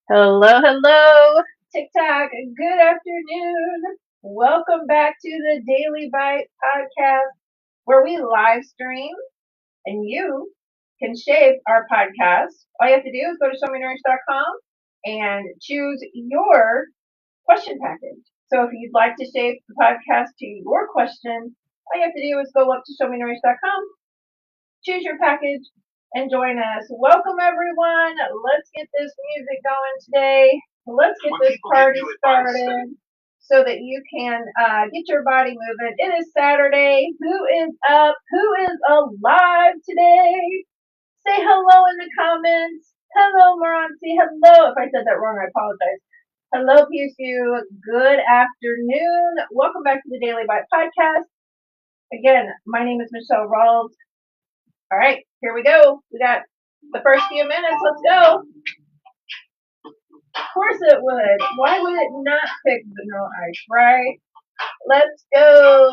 Hello, hello, TikTok. Good afternoon. Welcome back to the Daily Bite podcast where we live stream and you can shape our podcast. All you have to do is go to showmenourish.com and choose your question package. So if you'd like to shape the podcast to your question, all you have to do is go up to showmenourish.com, choose your package, and join us. Welcome, everyone. Let's get this music going today. Let's get this party started so that you can get your body moving. It is Saturday. Who is up? Who is alive today? Say hello in the comments. Hello, Moranci. Hello. If I said that wrong, I apologize. Hello, PSU. Good afternoon. Welcome back to the Daily Bite Podcast. Again, my name is Michelle Rawls. All right, here we go. We got the first few minutes. Let's go. Of course it would. Why would it not pick vanilla ice, right? Let's go.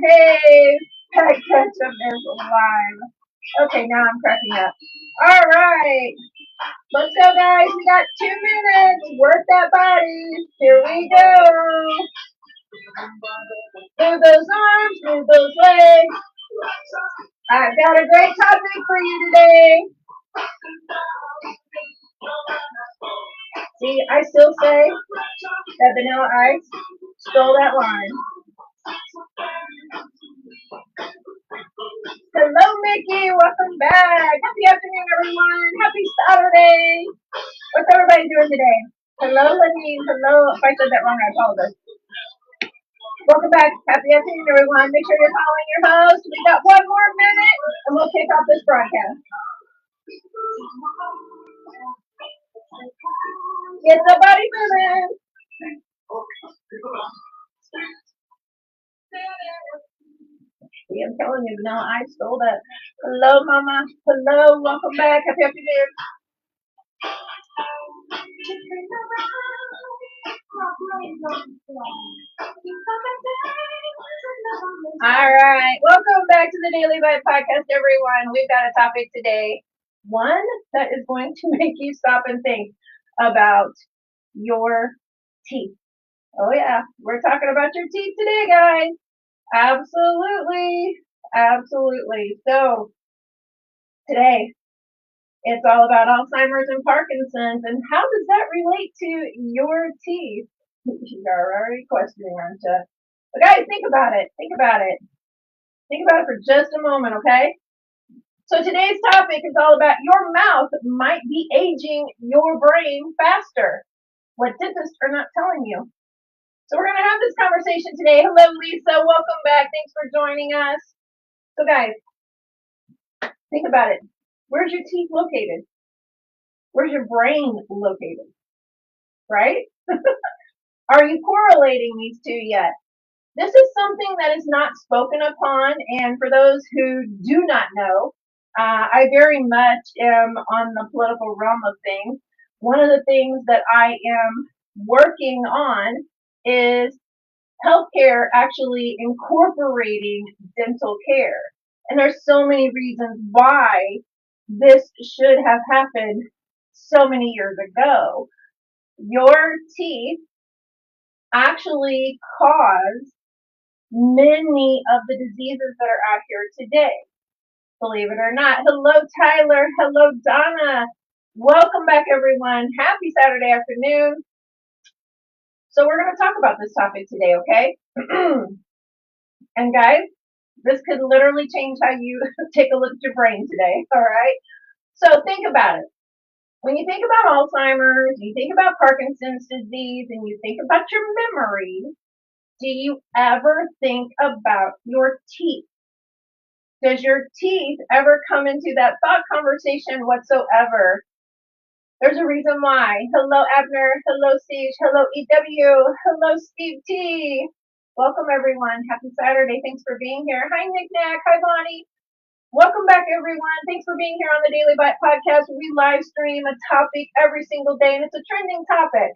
Hey, Pat Ketchup is alive. Okay, now I'm cracking up. All right. Let's go, guys. We got 2 minutes. Work that body. Here we go. Move those arms, move those legs. I've got a great topic for you today. See, I still say that Vanilla Ice stole that line. Hello, Mickey. Welcome back. Happy afternoon, everyone. Happy Saturday. What's everybody doing today? Hello, Lenine. Hello. If I said that wrong, I apologize. Welcome back. Happy afternoon, everyone. Make sure you're following your host. We got 1 more minute, and we'll kick off this broadcast. Get the body moving. See, I'm telling you, no, I stole that. Hello, Mama. Hello, welcome back. Happy afternoon. All right, welcome back to the Daily Bite Podcast, everyone. We've got a topic today, one that is going to make you stop and think about your teeth. Oh yeah, we're talking about your teeth today, guys. Absolutely, absolutely. So today, it's all about Alzheimer's and Parkinson's, and how does that relate to your teeth? You're already questioning, aren't you? But guys, think about it. Think about it. Think about it for just a moment, okay? So today's topic is all about your mouth might be aging your brain faster. What dentists are not telling you. So we're going to have this conversation today. Hello, Lisa. Welcome back. Thanks for joining us. So guys, think about it. Where's your teeth located? Where's your brain located? Right? Are you correlating these two yet? This is something that is not spoken upon, and for those who do not know, I very much am on the political realm of things. One of the things that I am working on is healthcare actually incorporating dental care. And there's so many reasons why this should have happened so many years ago. Your teeth actually cause many of the diseases that are out here today. Believe it or not. Hello, Tyler. Hello, Donna. Welcome back, everyone. Happy Saturday afternoon. So we're going to talk about this topic today, okay? And guys, this could literally change how you take a look at your brain today, all right? So think about it. When you think about Alzheimer's, you think about Parkinson's disease, and you think about your memory, do you ever think about your teeth? Does your teeth ever come into that thought conversation whatsoever? There's a reason why. Hello, Abner. Hello, Siege. Hello, EW. Hello, Steve T. Welcome, everyone. Happy Saturday. Thanks for being here. Hi, Nick Nack. Hi, Bonnie. Welcome back, everyone. Thanks for being here on the Daily Bite Podcast. We live stream a topic every single day, and it's a trending topic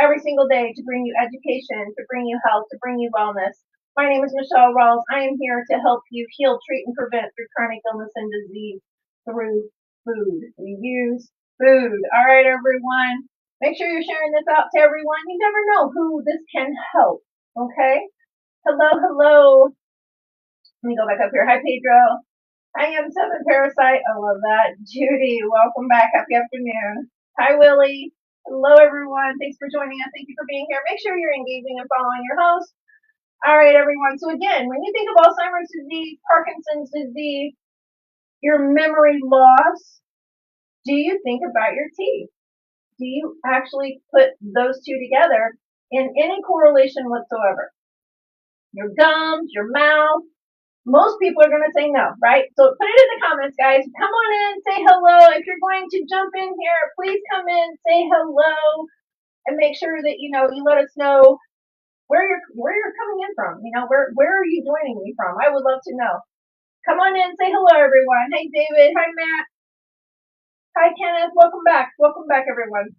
every single day to bring you education, to bring you health, to bring you wellness. My name is Michelle Rawls. I am here to help you heal, treat, and prevent through chronic illness and disease through food. We use food. All right, everyone. Make sure you're sharing this out to everyone. You never know who this can help. Okay? Hello, hello. Let me go back up here. Hi, Pedro. I am Seven Parasite. I love that. Judy, welcome back. Happy afternoon. Hi, Willie. Hello, everyone. Thanks for joining us. Thank you for being here. Make sure you're engaging and following your host. All right, everyone. So again, when you think of Alzheimer's disease, Parkinson's disease, your memory loss, do you think about your teeth? Do you actually put those two together in any correlation whatsoever? Your gums, your mouth. Most people are going to say no, right? So put it in the comments, guys. Come on in, say hello. If you're going to jump in here, please come in, say hello, and make sure that you let us know where you're coming in from. Where are you joining me from? I would love to know. Come on in, say hello, everyone. Hey, David. Hi, Matt. Hi, Kenneth. Welcome back, everyone.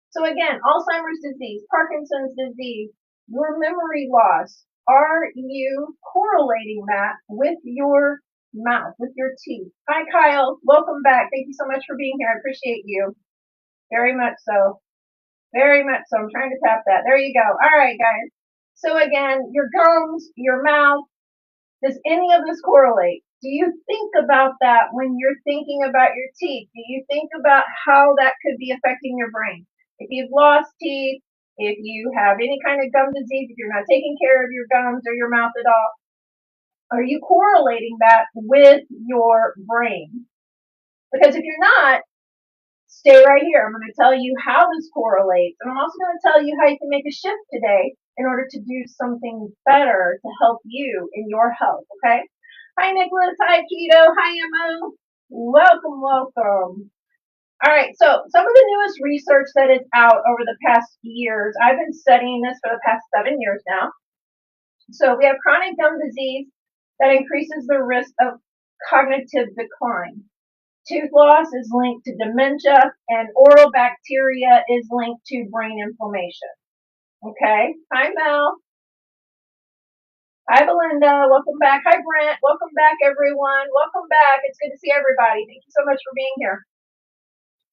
So again, Alzheimer's disease, Parkinson's disease, your memory loss. Are you correlating that with your mouth, with your teeth? Hi, Kyle. Welcome back. Thank you so much for being here. I appreciate you very much so. Very much so. I'm trying to tap that. There you go. All right, guys. So again, your gums, your mouth, does any of this correlate? Do you think about that when you're thinking about your teeth? Do you think about how that could be affecting your brain? If you've lost teeth, if you have any kind of gum disease, if you're not taking care of your gums or your mouth at all, are you correlating that with your brain? Because if you're not, stay right here. I'm going to tell you how this correlates. And I'm also going to tell you how you can make a shift today in order to do something better to help you in your health, okay? Hi, Nicholas. Hi, Keto. Hi, Emma. Welcome, welcome. All right, so some of the newest research that is out over the past years, I've been studying this for the past 7 years now. So we have chronic gum disease that increases the risk of cognitive decline. Tooth loss is linked to dementia, and oral bacteria is linked to brain inflammation. Okay. Hi, Mel. Hi, Belinda. Welcome back. Hi, Brent. Welcome back, everyone. Welcome back. It's good to see everybody. Thank you so much for being here.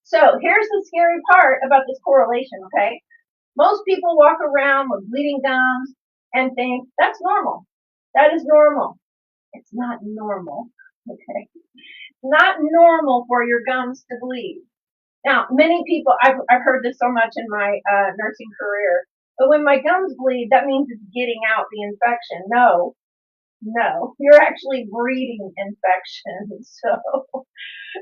So here's the scary part about this correlation, okay? Most people walk around with bleeding gums and think that's normal. That is normal. It's not normal, okay? Not normal for your gums to bleed. Now, many people, I've heard this so much in my nursing career, but when my gums bleed, that means it's getting out the infection. No, no, you're actually breeding infection. So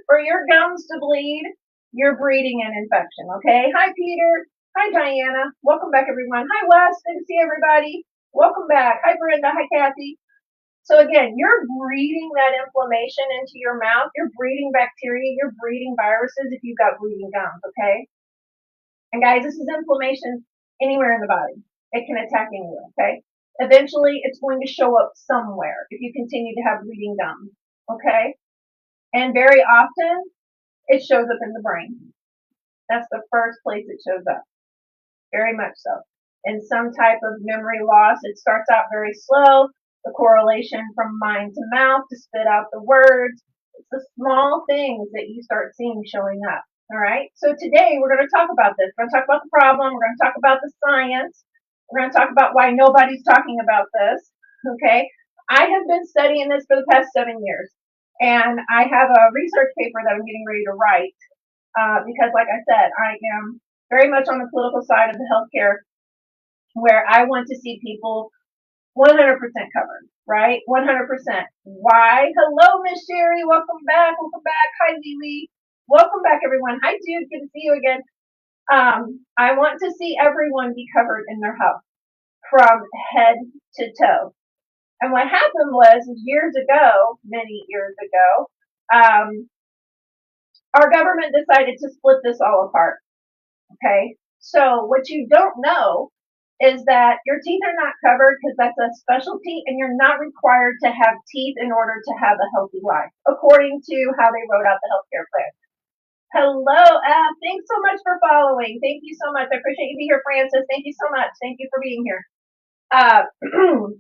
for your gums to bleed, you're breeding an infection, okay? Hi, Peter. Hi, Diana. Welcome back, everyone. Hi, Wes. Good to see everybody. Welcome back. Hi, Brenda. Hi, Kathy. So again, you're breeding that inflammation into your mouth. You're breeding bacteria. You're breeding viruses if you've got bleeding gums, okay? And guys, this is inflammation anywhere in the body. It can attack anywhere, okay? Eventually, it's going to show up somewhere if you continue to have bleeding gums, okay? And very often, it shows up in the brain. That's the first place it shows up. Very much so. In some type of memory loss, it starts out very slow. The correlation from mind to mouth to spit out the words. It's the small things that you start seeing showing up. All right. So today we're going to talk about this. We're going to talk about the problem. We're going to talk about the science. We're going to talk about why nobody's talking about this. Okay. I have been studying this for the past 7 years, and I have a research paper that I'm getting ready to write because, like I said, I am very much on the political side of the healthcare where I want to see people 100% covered, right? 100%. Why? Hello, Miss Sherry. Welcome back. Welcome back. Hi, Lily. Welcome back, everyone. Hi, Jude. Good to see you again. I want to see everyone be covered in their health from head to toe. And what happened was years ago, many years ago, our government decided to split this all apart. Okay. So what you don't know is that your teeth are not covered because that's a specialty and you're not required to have teeth in order to have a healthy life, according to how they wrote out the healthcare plan. Hello, thanks so much for following. Thank you so much. I appreciate you being here, Francis. Thank you so much. Thank you for being here. Uh,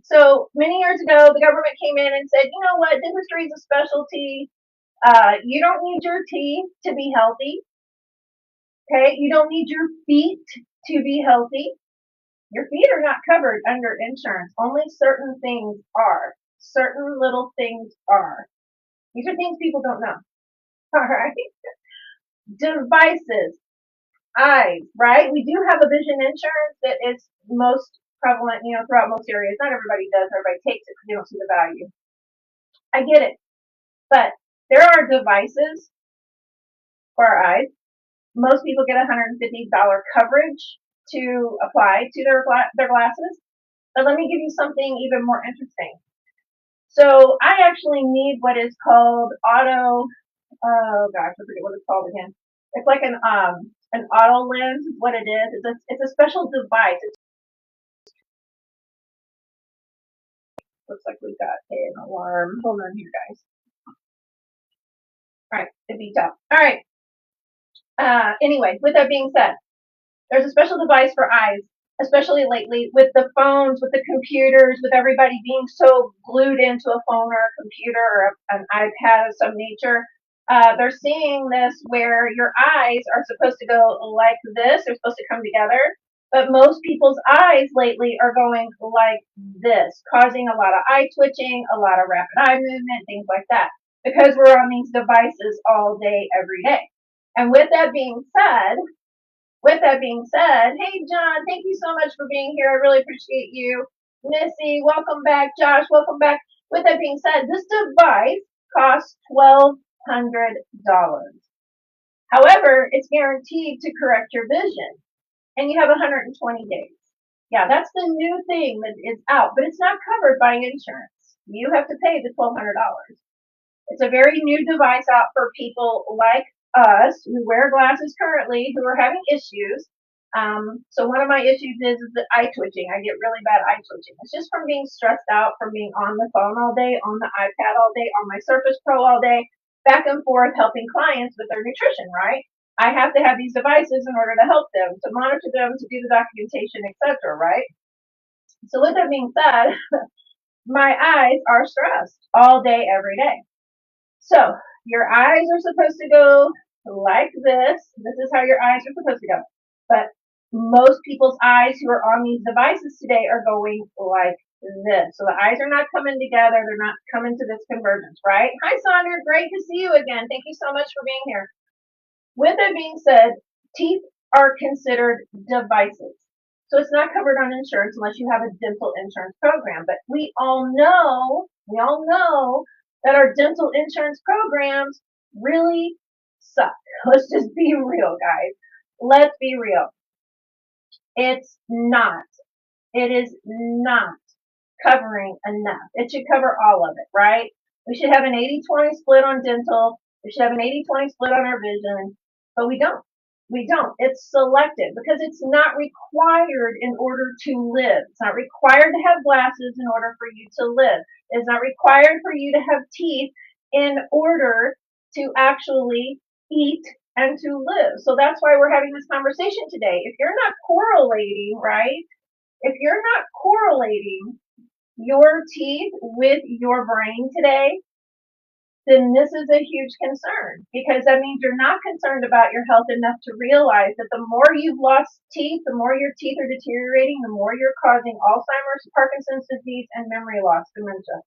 so many years ago, the government came in and said, you know what, dentistry is a specialty. You don't need your teeth to be healthy. Okay, you don't need your feet to be healthy. Your feet are not covered under insurance. Only certain things are. Certain little things are. These are things people don't know. All right. Devices, eyes, right? We do have a vision insurance that is most prevalent, throughout most areas. Not everybody does. Everybody takes it because they don't see the value. I get it. But there are devices for our eyes. Most people get $150 coverage to apply to their glasses. But let me give you something even more interesting. So I actually need what is called oh gosh, I forget what it's called again. It's like an auto lens is what it is. It's a special device. It looks like we've got an alarm. Hold on here, guys. All right, it beat up. All right. Anyway, with that being said, there's a special device for eyes, especially lately with the phones, with the computers, with everybody being so glued into a phone or a computer or an iPad of some nature. They're seeing this where your eyes are supposed to go like this. They're supposed to come together. But most people's eyes lately are going like this, causing a lot of eye twitching, a lot of rapid eye movement, things like that, because we're on these devices all day, every day. And with that being said, hey John, thank you so much for being here. I really appreciate you. Missy, welcome back. Josh, welcome back. With that being said, this device costs $1,200. However, it's guaranteed to correct your vision, and you have 120 days. Yeah, that's the new thing that is out, but it's not covered by insurance. You have to pay the $1,200. It's a very new device out for people like us who wear glasses currently who are having issues. So one of my issues is the eye twitching. I get really bad eye twitching. It's just from being stressed out, from being on the phone all day, on the iPad all day, on my Surface Pro all day, back and forth helping clients with their nutrition, right? I have to have these devices in order to help them, to monitor them, to do the documentation, etc., right? So with that being said, my eyes are stressed all day, every day. So your eyes are supposed to go like this. This is how your eyes are supposed to go. But most people's eyes who are on these devices today are going like this. So the eyes are not coming together. They're not coming to this convergence, right? Hi, Sandra. Great to see you again. Thank you so much for being here. With that being said, teeth are considered devices. So it's not covered on insurance unless you have a dental insurance program. But we all know that our dental insurance programs really suck. Let's just be real, guys. Let's be real. It's not. It is not covering enough. It should cover all of it, right? We should have an 80-20 split on dental. We should have an 80-20 split on our vision, but we don't. We don't. It's selective because it's not required in order to live. It's not required to have glasses in order for you to live. It's not required for you to have teeth in order to actually eat and to live. So that's why we're having this conversation today. If you're not correlating, right? If you're not correlating your teeth with your brain today, then this is a huge concern because that means you're not concerned about your health enough to realize that the more you've lost teeth, the more your teeth are deteriorating, the more you're causing Alzheimer's, Parkinson's disease, and memory loss, dementia.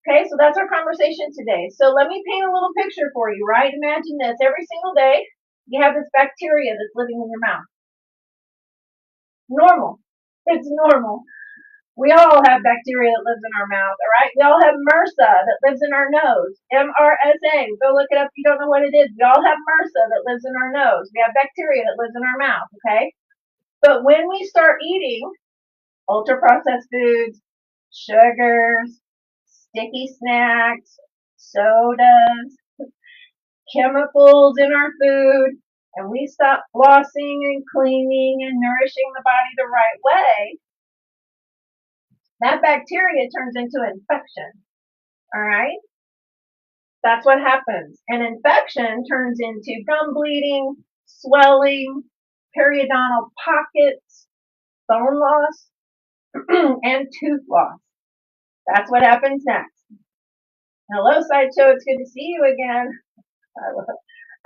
Okay, so that's our conversation today. So let me paint a little picture for you, right? Imagine this. Every single day, you have this bacteria that's living in your mouth. Normal. It's normal. We all have bacteria that lives in our mouth, all right? We all have MRSA that lives in our nose. MRSA. Go look it up if you don't know what it is. We all have MRSA that lives in our nose. We have bacteria that lives in our mouth, okay? But when we start eating ultra processed foods, sugars, sticky snacks, sodas, chemicals in our food, and we stop flossing and cleaning and nourishing the body the right way, that bacteria turns into infection. All right? That's what happens. An infection turns into gum bleeding, swelling, periodontal pockets, bone loss, and tooth loss. That's what happens next. Hello, Sideshow. It's good to see you again.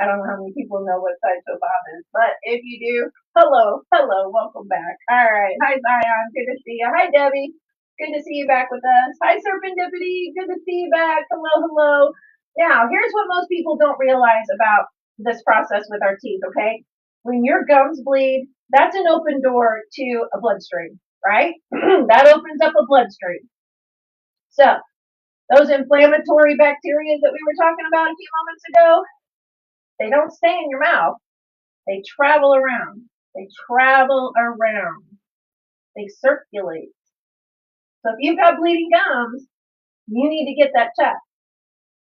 I don't know how many people know what Sideshow Bob is, but if you do, hello, hello, welcome back. All right. Hi, Zion. Good to see you. Hi, Debbie. Good to see you back with us. Hi, Serendipity. Good to see you back. Hello, hello. Now, here's what most people don't realize about this process with our teeth, okay? When your gums bleed, that's an open door to a bloodstream, right? That opens up a bloodstream. So, those inflammatory bacteria that we were talking about a few moments ago, they don't stay in your mouth. They travel around. They travel around. They circulate. So if you've got bleeding gums, you need to get that checked.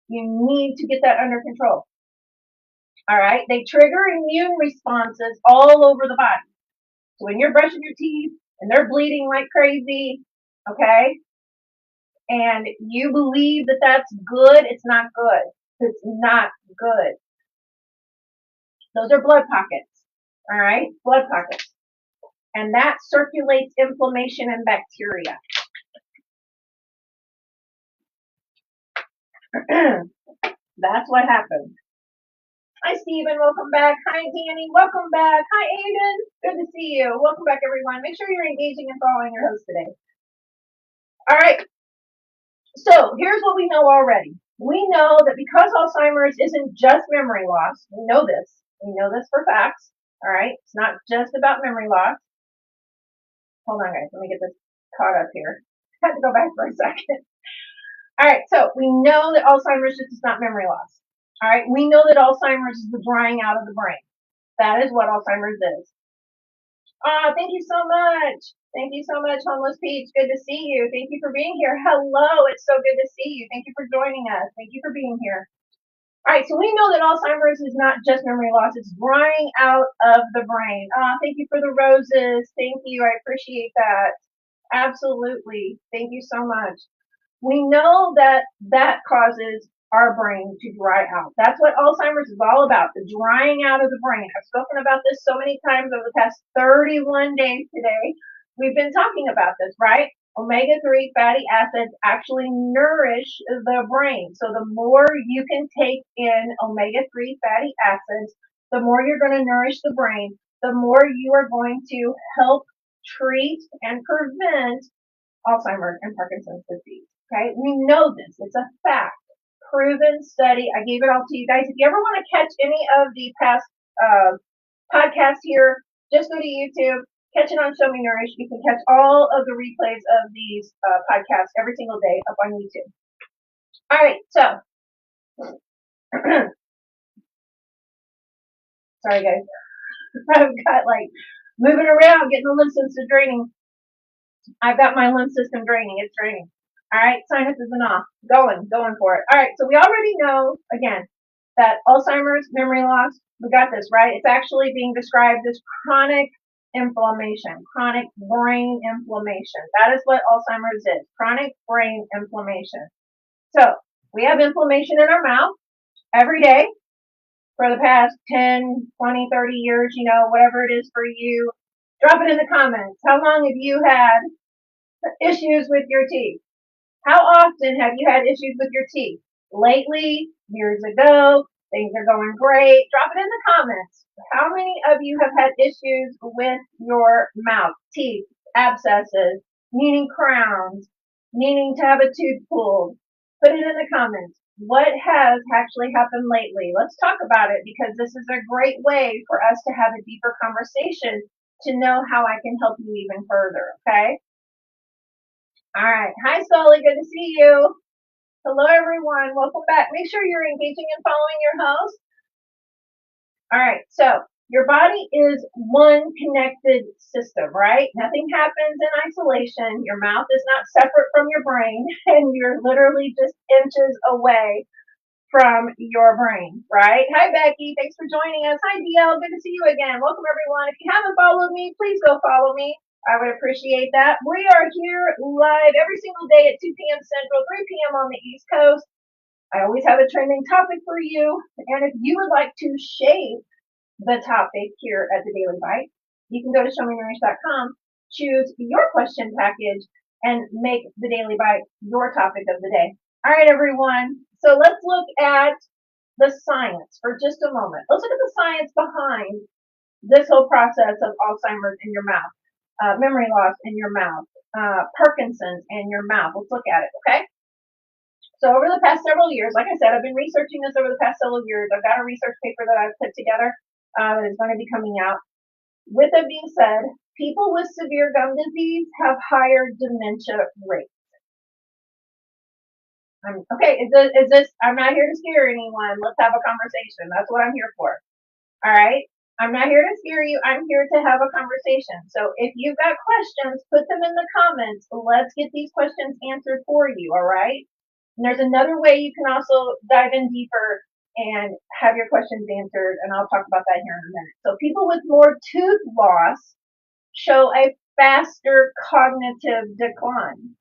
You need to get that under control. All right. They trigger immune responses all over the body. So when you're brushing your teeth and they're bleeding like crazy, okay, and you believe that that's good, it's not good. It's not good. Those are blood pockets. All right. Blood pockets. And that circulates inflammation and bacteria. That's what happens. Hi, Stephen. Welcome back. Hi, Danny. Welcome back. Hi, Aiden. Good to see you. Welcome back, everyone. Make sure you're engaging and following your host today. All right. So here's what we know already. We know that because Alzheimer's isn't just memory loss, we know this. We know this for facts. All right. It's not just about memory loss. Hold on, guys. Let me get this caught up here. I had to go back for a second. All right, so we know that Alzheimer's is not memory loss. All right, we know that Alzheimer's is the drying out of the brain. That is what Alzheimer's is. Thank you so much. Thank you so much, Homeless Peach. Good to see you. Thank you for being here. Hello, it's so good to see you. Thank you for joining us. Thank you for being here. All right, so we know that Alzheimer's is not just memory loss, it's drying out of the brain. Thank you for the roses. Thank you. I appreciate that. Absolutely. Thank you so much. We know that that causes our brain to dry out. That's what Alzheimer's is all about, the drying out of the brain. I've spoken about this so many times over the past 31 days today. We've been talking about this, right? Omega-3 fatty acids actually nourish the brain. So the more you can take in omega-3 fatty acids, the more you're going to nourish the brain, the more you are going to help treat and prevent Alzheimer's and Parkinson's disease. Okay, we know this. It's a fact, proven study. I gave it all to you guys. If you ever want to catch any of the past podcasts here, just go to YouTube, catch it on Show Me Nourish. You can catch all of the replays of these podcasts every single day up on YouTube. All right, so sorry guys, I've got like moving around, getting the lymph system draining. I've got my lymph system draining. It's draining. All right, sinuses and all. Going for it. All right, so we already know, again, that Alzheimer's, memory loss, we got this, right? It's actually being described as chronic inflammation, chronic brain inflammation. That is what Alzheimer's is, chronic brain inflammation. So we have inflammation in our mouth every day for the past 10, 20, 30 years, you know, whatever it is for you. Drop it in the comments. How long have you had issues with your teeth? How often have you had issues with your teeth? Lately, years ago, things are going great. Drop it in the comments. How many of you have had issues with your mouth, teeth, abscesses, needing crowns, needing to have a tooth pulled? Put it in the comments. What has actually happened lately? Let's talk about it because this is a great way for us to have a deeper conversation to know how I can help you even further, okay? All right. Hi, Sully. Good to see you. Hello, everyone. Welcome back. Make sure you're engaging and following your host. All right. So your body is one connected system, right? Nothing happens in isolation. Your mouth is not separate from your brain, and you're literally just inches away from your brain, right? Hi, Becky. Thanks for joining us. Hi, DL. Good to see you again. Welcome, everyone. If you haven't followed me, please go follow me. I would appreciate that. We are here live every single day at 2 p.m. Central, 3 p.m. on the East Coast. I always have a trending topic for you. And if you would like to shape the topic here at the Daily Bite, you can go to showmenourish.com, choose your question package, and make the Daily Bite your topic of the day. All right, everyone. So let's look at the science for just a moment. Let's look at the science behind this whole process of Alzheimer's in your mouth, memory loss in your mouth, Parkinson's in your mouth. Let's look at it, okay? So over the past several years, like I said, I've been researching this over the past several years. I've got a research paper that I've put together that is going to be coming out. With that being said, people with severe gum disease have higher dementia rates. Okay, is this, I'm not here to scare anyone. Let's have a conversation. That's what I'm here for. All right. I'm not here to scare you. I'm here to have a conversation. So if you've got questions, put them in the comments. Let's get these questions answered for you. All right. And there's another way you can also dive in deeper and have your questions answered. And I'll talk about that here in a minute. So people with more tooth loss show a faster cognitive decline.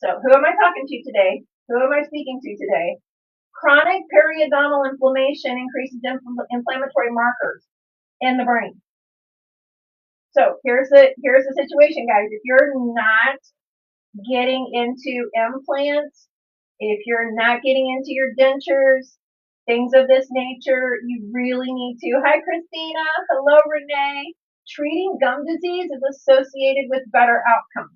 So who am I talking to today? Who am I speaking to today? Chronic periodontal inflammation increases inflammatory markers in the brain. So here's the situation, guys. If you're not getting into implants, if you're not getting into your dentures, things of this nature, you really need to. Hi, Christina. Hello, Renee. Treating gum disease is associated with better outcomes.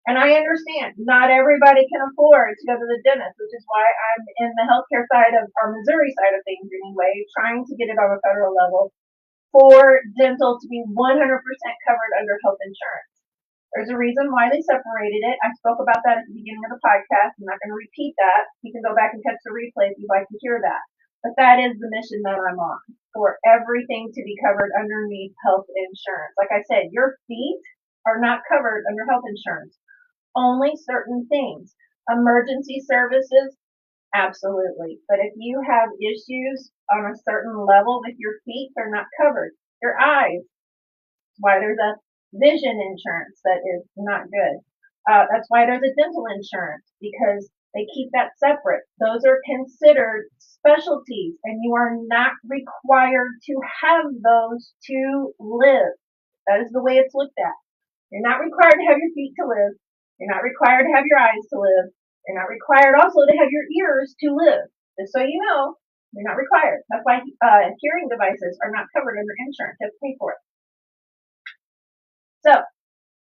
And I understand not everybody can afford to go to the dentist, which is why I'm in the healthcare side of, or Missouri side of things anyway, trying to get it on a federal level for dental to be 100% covered under health insurance. There's a reason why they separated it. I spoke about that at the beginning of the podcast. I'm not going to repeat that. You can go back and catch the replay if you'd like to hear that. But that is the mission that I'm on, for everything to be covered underneath health insurance. Like I said, your feet are not covered under health insurance. Only certain things. Emergency services, absolutely. But if you have issues on a certain level with your feet, they're not covered. Your eyes, why there's a vision insurance that is not good. That's why there's a dental insurance, because they keep that separate. Those are considered specialties, and you are not required to have those to live. That is the way it's looked at. You're not required to have your feet to live. You're not required to have your eyes to live. You're not required also to have your ears to live. Just so you know, you're not required. That's why hearing devices are not covered under insurance. You have to pay for it. So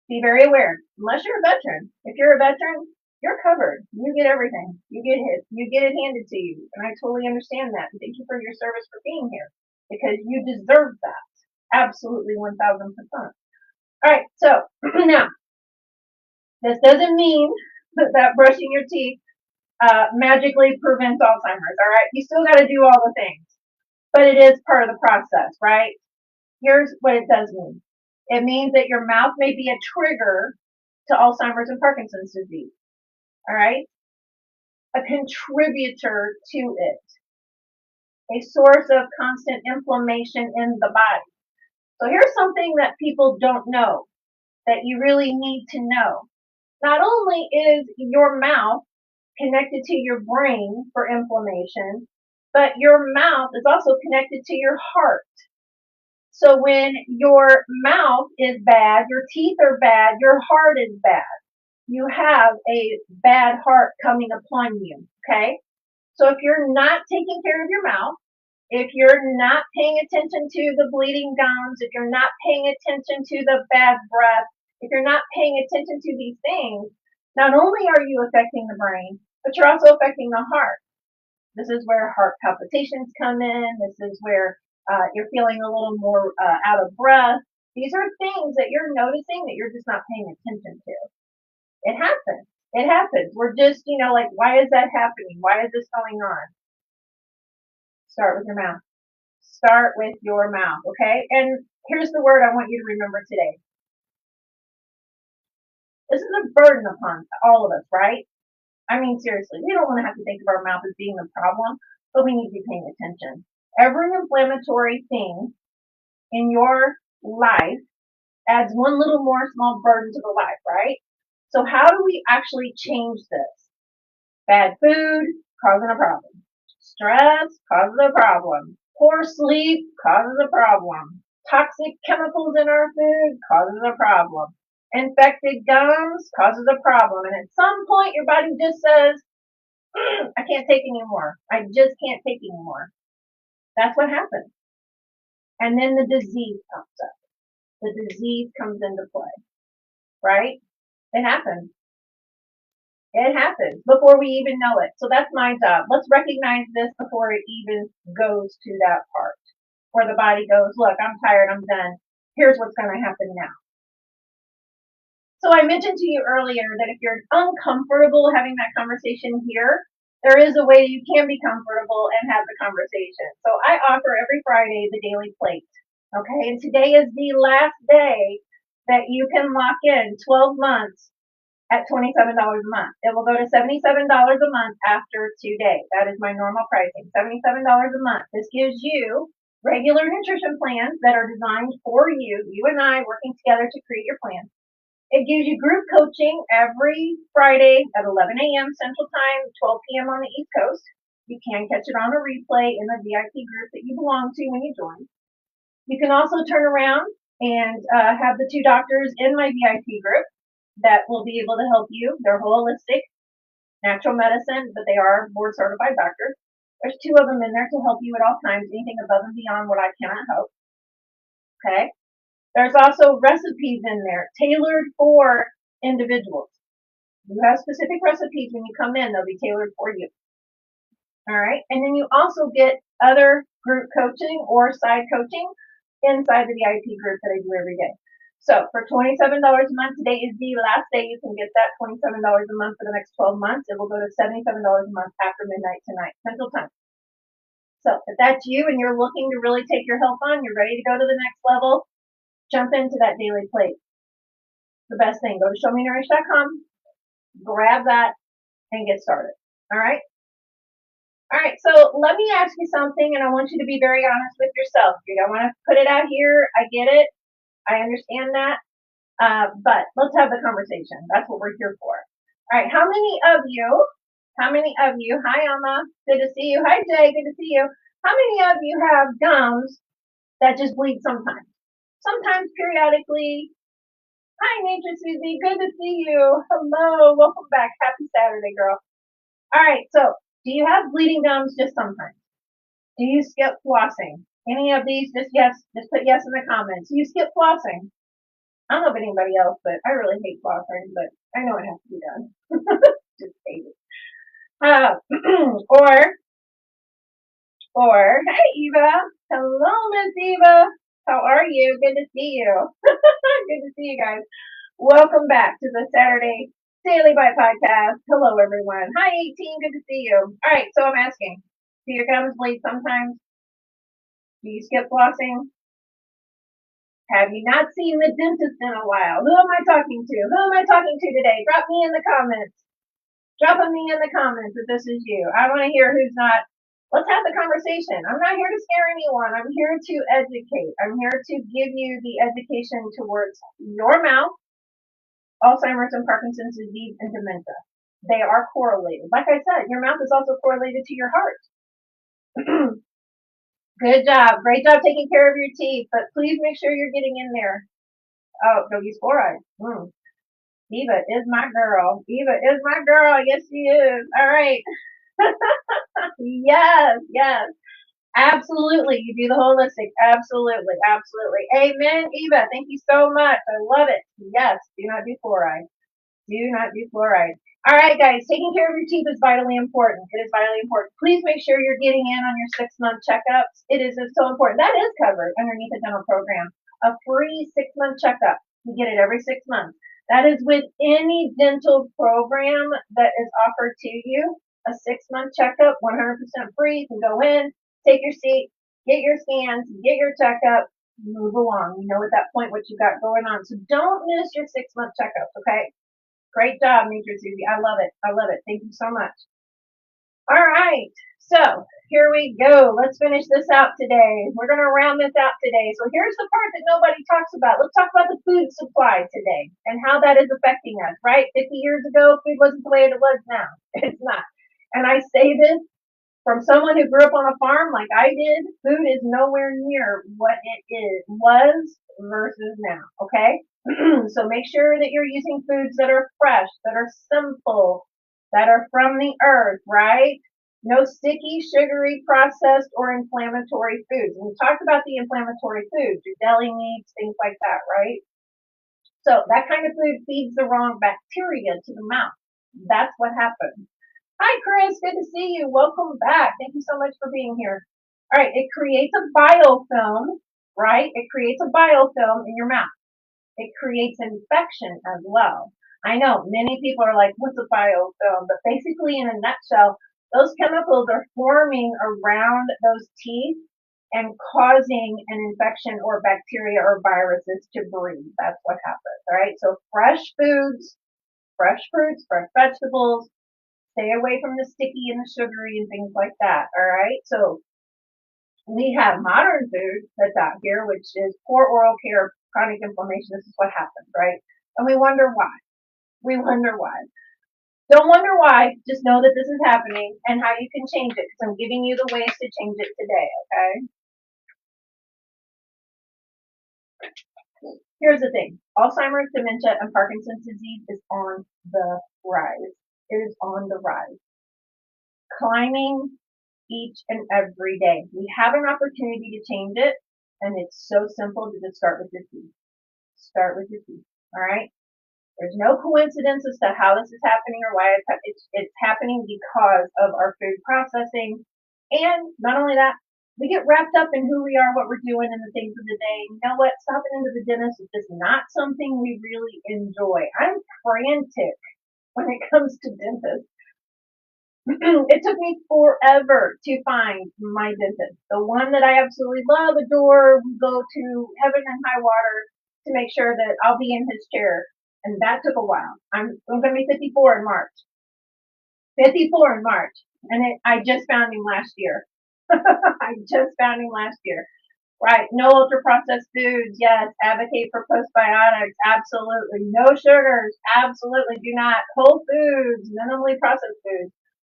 be very aware. Unless you're a veteran, if you're a veteran, you're covered. You get everything. You get it handed to you, and I totally understand that. And thank you for your service for being here, because you deserve that. Absolutely, 1,000%. All right. So now, this doesn't mean that brushing your teeth magically prevents Alzheimer's, all right? You still got to do all the things, but it is part of the process, right? Here's what it does mean. It means that your mouth may be a trigger to Alzheimer's and Parkinson's disease, all right? A contributor to it, a source of constant inflammation in the body. So here's something that people don't know that you really need to know. Not only is your mouth connected to your brain for inflammation, but your mouth is also connected to your heart. So when your mouth is bad, your teeth are bad, your heart is bad. You have a bad heart coming upon you, okay? So if you're not taking care of your mouth, if you're not paying attention to the bleeding gums, if you're not paying attention to the bad breath, if you're not paying attention to these things, not only are you affecting the brain, but you're also affecting the heart. This is where heart palpitations come in. This is where you're feeling a little more out of breath. These are things that you're noticing that you're just not paying attention to. It happens. It happens. We're just, like, why is that happening? Why is this going on? Start with your mouth. Start with your mouth, okay? And here's the word I want you to remember today. This is a burden upon all of us, right? I mean, seriously, we don't want to have to think of our mouth as being the problem, but we need to be paying attention. Every inflammatory thing in your life adds one little more small burden to the life, right? So how do we actually change this? Bad food, causing a problem. Stress causes a problem. Poor sleep causes a problem. Toxic chemicals in our food causes a problem. Infected gums causes a problem. And at some point, your body just says, I can't take anymore. I just can't take anymore. That's what happens. And then the disease comes up. The disease comes into play, right? It happens. It happens before we even know it. So that's my job. Let's recognize this before it even goes to that part where the body goes, look, I'm tired, I'm done. Here's what's going to happen now. So I mentioned to you earlier that if you're uncomfortable having that conversation here, there is a way you can be comfortable and have the conversation. So I offer every Friday the daily plate. Okay, and today is the last day that you can lock in 12 months at $27 a month. It will go to $77 a month after today. That is my normal pricing, $77 a month. This gives you regular nutrition plans that are designed for you, you and I working together to create your plan. It gives you group coaching every Friday at 11 a.m. Central Time, 12 p.m. on the East Coast. You can catch it on a replay in the VIP group that you belong to when you join. You can also turn around and have the two doctors in my VIP group that will be able to help you. They're holistic, natural medicine, but they are board certified doctors. There's two of them in there to help you at all times, anything above and beyond what I cannot help. Okay. There's also recipes in there tailored for individuals. You have specific recipes when you come in, they'll be tailored for you. All right. And then you also get other group coaching or side coaching inside the VIP group that I do every day. So for $27 a month, today is the last day you can get that $27 a month for the next 12 months. It will go to $77 a month after midnight tonight, Central Time. So if that's you and you're looking to really take your health on, you're ready to go to the next level, jump into that daily plate. The best thing, go to showmenourish.com, grab that, and get started. All right? All right, so let me ask you something, and I want you to be very honest with yourself. You don't want to put it out here. I get it. I understand that. But let's have the conversation. That's what we're here for. All right, how many of you, hi, Alma, good to see you. Hi, Jay, good to see you. How many of you have gums that just bleed sometimes? Sometimes periodically. Hi, Nature Susie, good to see you. Hello, welcome back. Happy Saturday, girl. All right, so do you have bleeding gums just sometimes? Do you skip flossing? Any of these? Just yes. Just put yes in the comments. You skip flossing. I don't know if anybody else, but I really hate flossing, but I know it has to be done. Just hate it. Or, hey Eva. Hello, Miss Eva. How are you? Good to see you. Good to see you guys. Welcome back to the Saturday Daily Bite Podcast. Hello, everyone. Hi, 18. Good to see you. All right, so I'm asking, do your gums bleed sometimes? Do you skip flossing? Have you not seen the dentist in a while? Who am I talking to? Who am I talking to today? Drop me in the comments. Drop me in the comments if this is you. I want to hear who's not. Let's have the conversation. I'm not here to scare anyone. I'm here to educate. I'm here to give you the education towards your mouth, Alzheimer's and Parkinson's disease, and dementia. They are correlated. Like I said, your mouth is also correlated to your heart. Good job. Great job taking care of your teeth, but please make sure you're getting in there. Oh, go use fluoride. Eva is my girl. Eva is my girl. Yes, she is. All right. Yes, yes. Absolutely. You do the holistic. Absolutely. Absolutely. Amen, Eva. Thank you so much. I love it. Yes. Do not do fluoride. Do not do fluoride. All right, guys. Taking care of your teeth is vitally important. It is vitally important. Please make sure you're getting in on your 6-month checkups. It is so important. That is covered underneath the dental program. A free 6-month checkup. You get it every 6 months. That is with any dental program that is offered to you. A 6-month checkup, 100% free. You can go in, take your seat, get your scans, get your checkup, move along. You know at that point what you got going on. So don't miss your 6-month checkups, okay? Great job, Nature Susie. I love it. I love it. Thank you so much. All right. So here we go. Let's finish this out today. We're going to round this out today. So here's the part that nobody talks about. Let's talk about the food supply today and how that is affecting us, right? 50 years ago, food wasn't the way it was now. It's not. And I say this from someone who grew up on a farm like I did. Food is nowhere near what it was versus now, okay? So make sure that you're using foods that are fresh, that are simple, that are from the earth, right? No sticky, sugary, processed, or inflammatory foods. And we talked about the inflammatory foods, your deli meats, things like that, right? So that kind of food feeds the wrong bacteria to the mouth. That's what happens. Hi, Chris. Good to see you. Welcome back. Thank you so much for being here. All right. It creates a biofilm, right? It creates a biofilm in your mouth. It creates infection as well. I know many people are like, what's a biofilm? But basically, in a nutshell, those chemicals are forming around those teeth and causing an infection or bacteria or viruses to breed. That's what happens, all right? So fresh foods, fresh fruits, fresh vegetables, stay away from the sticky and the sugary and things like that, all right? So we have modern food that's out here, which is poor oral care, chronic inflammation. This is what happens, right? And we wonder why. We wonder why. Don't wonder why. Just know that this is happening and how you can change it. Because I'm giving you the ways to change it today, okay? Here's the thing. Alzheimer's, dementia, and Parkinson's disease is on the rise. It is on the rise. Climbing each and every day. We have an opportunity to change it, and it's so simple to just start with your teeth. Start with your teeth. All right? There's no coincidence as to how this is happening or why it's happening because of our food processing. And not only that, we get wrapped up in who we are, what we're doing, and the things of the day. You know what? Stopping into the dentist is just not something we really enjoy. I'm frantic when it comes to dentists. It took me forever to find my dentist. The one that I absolutely love, adore, go to heaven and high water to make sure that I'll be in his chair. And that took a while. I'm going to be 54 in March. 54 in March. And I just found him last year. I just found him last year. Right. No ultra processed foods. Yes. Advocate for postbiotics. Absolutely. No sugars. Absolutely do not. Whole foods. Minimally processed foods.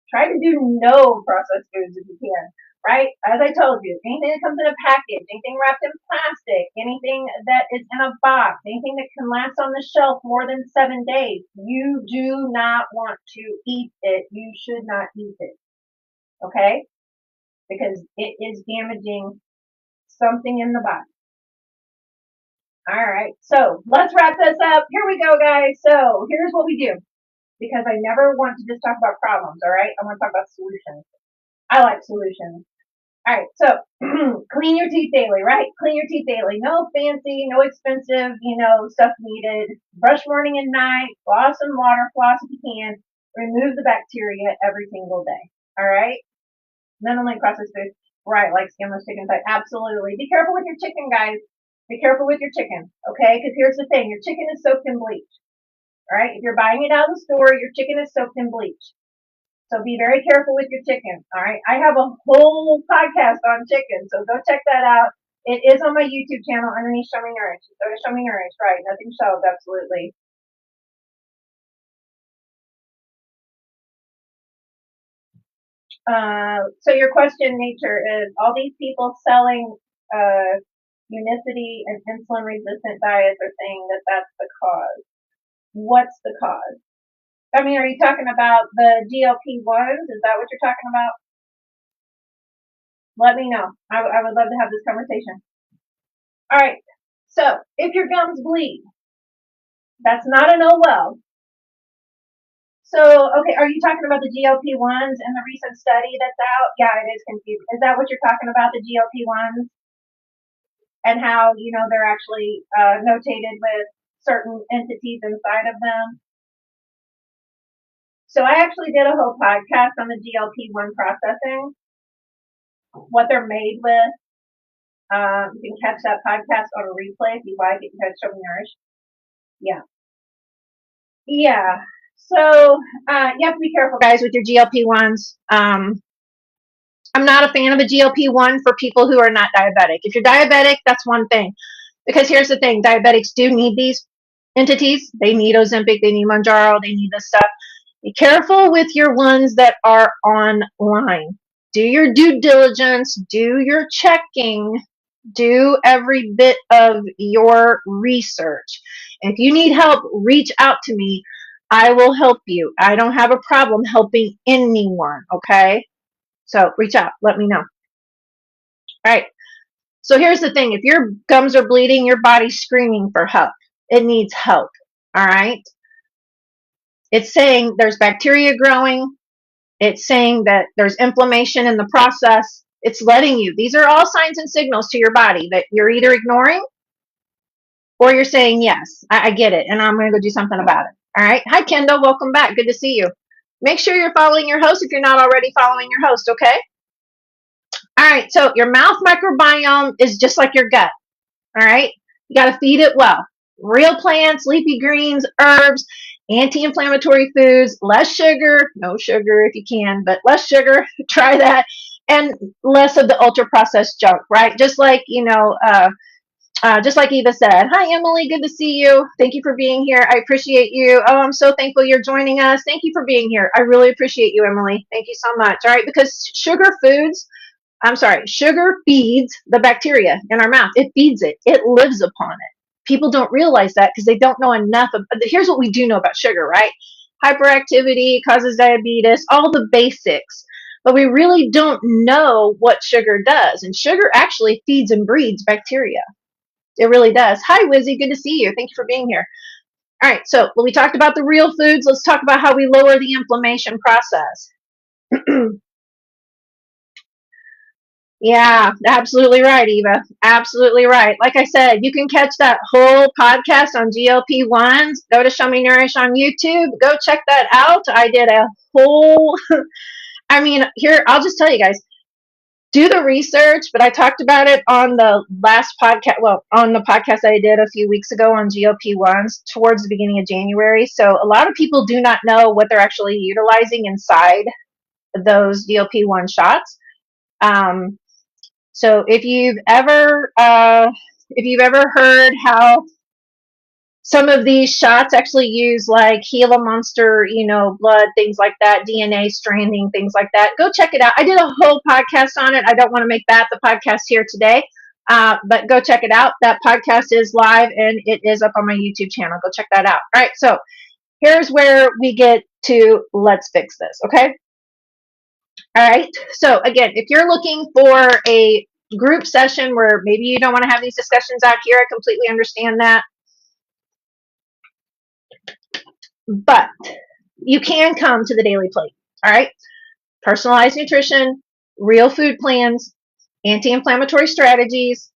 Try to do no processed foods if you can, right? As I told you, anything that comes in a package, anything wrapped in plastic, anything that is in a box, anything that can last on the shelf more than 7 days, you do not want to eat it. You should not eat it, okay? Because it is damaging something in the body. All right, so let's wrap this up. Here we go, guys. So here's what we do, because I never want to just talk about problems, all right? I want to talk about solutions. I like solutions. All right, so clean your teeth daily, right? Clean your teeth daily. No fancy, no expensive, stuff needed. Brush morning and night. Floss and water. Floss if you can. Remove the bacteria every single day. All right. Minimally processed food, right? Like skinless chicken thigh. Absolutely. Be careful with your chicken, guys. Be careful with your chicken, okay? Because here's the thing: your chicken is soaked in bleach. All right. If you're buying it out of the store, your chicken is soaked in bleach. So be very careful with your chicken. All right. I have a whole podcast on chicken, so go check that out. It is on my YouTube channel underneath Show Me Nourish. Go to Show Me Nourish, right? Nothing shelved, absolutely. So your question, Nature, is all these people selling unicity and insulin resistant diets are saying that that's the cause. What's the cause? I mean, are you talking about the GLP-1s? Is that what you're talking about? Let me know. I would love to have this conversation. All right. So if your gums bleed, that's not an oh well. So, okay, are you talking about the GLP-1s and the recent study that's out? Yeah, it is confusing. Is that what you're talking about, the GLP-1s? And how, they're actually notated with certain entities inside of them? So I actually did a whole podcast on the GLP-1 processing, what they're made with. You can catch that podcast on a replay if you like. You can catch Show Me Nourish. Yeah. Yeah. So you have to be careful, guys, with your GLP-1s. I'm not a fan of a GLP-1 for people who are not diabetic. If you're diabetic, that's one thing. Because here's the thing, diabetics do need these entities. They need Ozempic, they need Mounjaro, they need this stuff. Be careful with your ones that are online. Do your due diligence, do your checking, do every bit of your research. If you need help, reach out to me. I will help you. I don't have a problem helping anyone, okay? So reach out, let me know. All right. So here's the thing. If your gums are bleeding, your body's screaming for help. It needs help. All right. It's saying there's bacteria growing. It's saying that there's inflammation in the process. It's letting you. These are all signs and signals to your body that you're either ignoring or you're saying, yes, I get it, and I'm going to go do something about it. All right. Hi, Kendall. Welcome back. Good to see you. Make sure you're following your host if you're not already following your host, okay? All right. So your mouth microbiome is just like your gut. All right. You got to feed it well. Real plants, leafy greens, herbs, anti-inflammatory foods, less sugar, no sugar if you can, but less sugar. Try that. And less of the ultra processed junk, right? Just like, just like Eva said, hi, Emily, good to see you. Thank you for being here. I appreciate you. Oh, I'm so thankful you're joining us. Thank you for being here. I really appreciate you, Emily. Thank you so much. All right, because sugar feeds the bacteria in our mouth. It feeds it. It lives upon it. People don't realize that because they don't know enough. Here's what we do know about sugar, right? Hyperactivity causes diabetes, all the basics. But we really don't know what sugar does. And sugar actually feeds and breeds bacteria. It really does. Hi, Wizzy. Good to see you. Thank you for being here. All right. So we talked about the real foods. Let's talk about how we lower the inflammation process. Yeah, absolutely right, Eva. Absolutely right. Like I said, you can catch that whole podcast on GLP-1s. Go to Show Me Nourish on YouTube. Go check that out. I did a whole, here, I'll just tell you guys, do the research, but I talked about it on the last podcast, well, on the podcast I did a few weeks ago on GLP-1s towards the beginning of January. So a lot of people do not know what they're actually utilizing inside those GLP-1 shots. So if you've ever heard how some of these shots actually use like Gila monster, blood, things like that, DNA stranding, things like that, go check it out. I did a whole podcast on it. I don't want to make that the podcast here today, but go check it out. That podcast is live and it is up on my YouTube channel. Go check that out. All right, so here's where we get to let's fix this, okay? All right, so again, if you're looking for a group session where maybe you don't want to have these discussions out here, I completely understand that. But you can come to the Daily Plate, all right? Personalized nutrition, real food plans, anti-inflammatory strategies.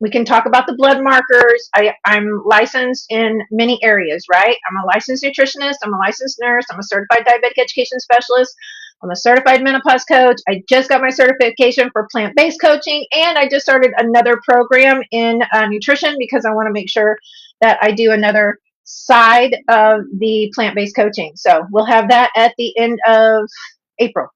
We can talk about the blood markers. I'm licensed in many areas, right? I'm a licensed nutritionist. I'm a licensed nurse. I'm a certified diabetic education specialist. I'm a certified menopause coach. I just got my certification for plant-based coaching, and I just started another program in nutrition because I want to make sure that I do another side of the plant-based coaching. So we'll have that at the end of April.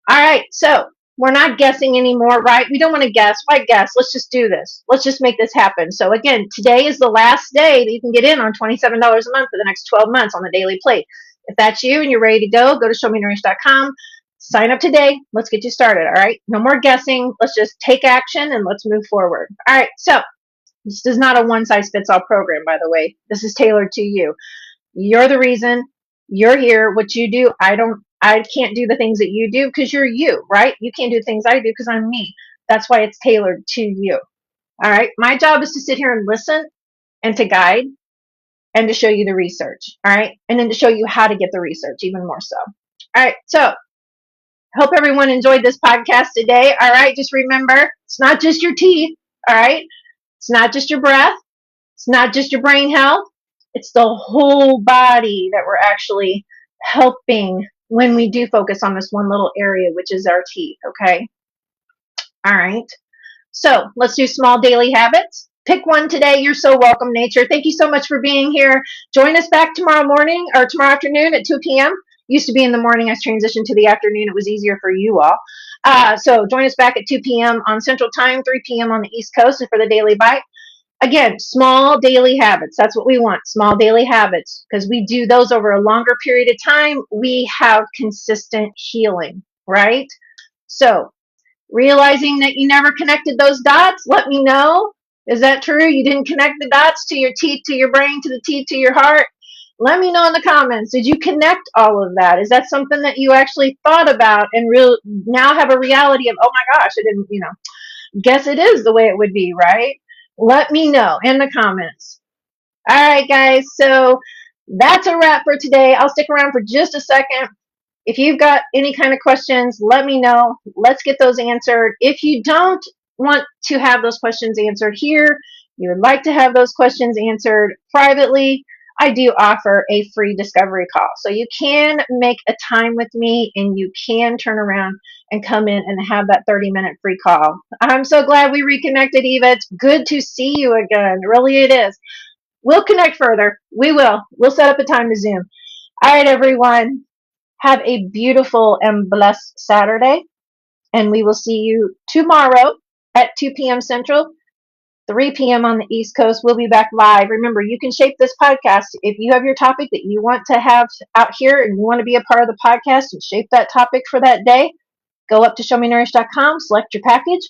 All right, so we're not guessing anymore, right? We don't want to guess. Why guess? Let's just do this. Let's just make this happen. So again, today is the last day that you can get in on $27 a month for the next 12 months on the Daily Plate. If that's you and you're ready to go to showmenourish.com. Sign up today. Let's get you started, all right? No more guessing. Let's just take action and let's move forward. All right, so this is not a one-size-fits-all program, by the way. This is tailored to you. You're the reason. You're here. What you do, I can't do the things that you do because you're you, right? You can't do the things I do because I'm me. That's why it's tailored to you. All right. My job is to sit here and listen and to guide and to show you the research. All right. And then to show you how to get the research even more so. All right. So hope everyone enjoyed this podcast today. All right. Just remember, it's not just your teeth. All right. It's not just your breath. It's not just your brain health. It's the whole body that we're actually helping when we do focus on this one little area, which is our teeth, okay? All right. So let's do small daily habits. Pick one today. You're so welcome, nature. Thank you so much for being here. Join us back tomorrow morning or tomorrow afternoon at 2 p.m. Used to be in the morning. I transitioned to the afternoon. It was easier for you all. So join us back at 2 p.m. on Central Time, 3 p.m. on the East Coast, and for the Daily Bite. Again, small daily habits. That's what we want, small daily habits, because we do those over a longer period of time. We have consistent healing, right? So realizing that you never connected those dots, let me know. Is that true? You didn't connect the dots to your teeth, to your brain, to the teeth, to your heart? Let me know in the comments. Did you connect all of that? Is that something that you actually thought about and real now have a reality of, oh my gosh, I didn't, guess it is the way it would be, right? Let me know in the comments. All right, guys. So that's a wrap for today. I'll stick around for just a second. If you've got any kind of questions, let me know. Let's get those answered. If you don't want to have those questions answered here, you would like to have those questions answered privately, I do offer a free discovery call. So you can make a time with me and you can turn around and come in and have that 30-minute free call. I'm so glad we reconnected, Eva. It's good to see you again. Really, it is. We'll connect further. We will. We'll set up a time to Zoom. All right, everyone. Have a beautiful and blessed Saturday. And we will see you tomorrow at 2 p.m. Central, 3 p.m. on the East Coast. We'll be back live. Remember, you can shape this podcast. If you have your topic that you want to have out here and you want to be a part of the podcast and shape that topic for that day, go up to showmenourish.com, select your package,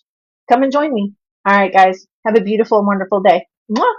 come and join me. All right, guys. Have a beautiful and wonderful day. Mwah!